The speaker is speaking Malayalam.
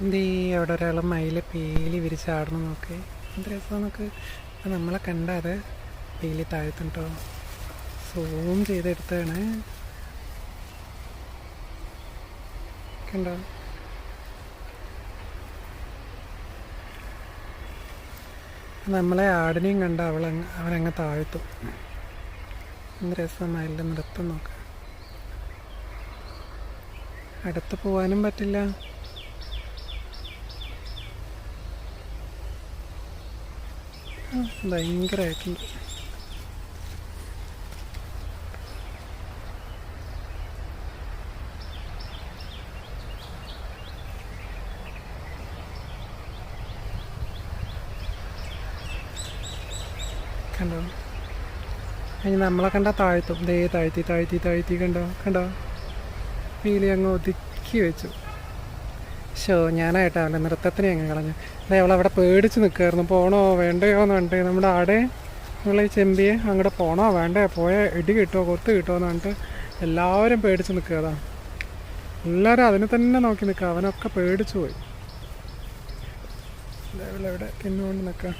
എന്ത് അവിടെ ഒരാൾ മയിൽ പീലി വിരിച്ചാടണം നോക്കി എന്ത് രസം നോക്ക്. അപ്പം നമ്മളെ കണ്ടാത് പീലി താഴ്ത്തുണ്ടോ, സൂം ചെയ്തെടുത്താണ് കണ്ടോ. നമ്മളെ ആടിനെയും കണ്ട അവനങ്ങ് താഴ്ത്തും. എന്ത് രസം മയിലിൻ്റെ നൃത്തം നോക്ക്. അടുത്ത് പോകാനും പറ്റില്ല. ഭയങ്കരമായിട്ടുണ്ട്. കണ്ടോ, അതിന് നമ്മളെ കണ്ട താഴ്ത്തും. ദേ താഴ്ത്തി താഴ്ത്തി താഴ്ത്തി കണ്ടോ കണ്ടോ, പീലി അങ്ങ് ഒതുക്കി വെച്ചു. ഞാനായിട്ടാ അവൻ്റെ നൃത്തത്തിനെ അങ്ങ് കളഞ്ഞു. അതെ, അവളവിടെ പേടിച്ച് നിൽക്കുമായിരുന്നു. പോണോ വേണ്ടയോ എന്ന് പറഞ്ഞിട്ട് നമ്മുടെ ആടെ നമ്മളെ ഈ ചെമ്പിയെ അങ്ങോട്ട് പോണോ വേണ്ടയോ, പോയാൽ ഇടി കിട്ടുമോ കൊത്ത് കിട്ടുമോ എന്ന് പറഞ്ഞിട്ട് എല്ലാവരും പേടിച്ച് നിൽക്കുക. എല്ലാവരും അതിനെ തന്നെ നോക്കി നിൽക്കുക. അവനൊക്കെ പേടിച്ചു പോയി. ഇവിടെ തിന്നുകൊണ്ട് നിൽക്കുക.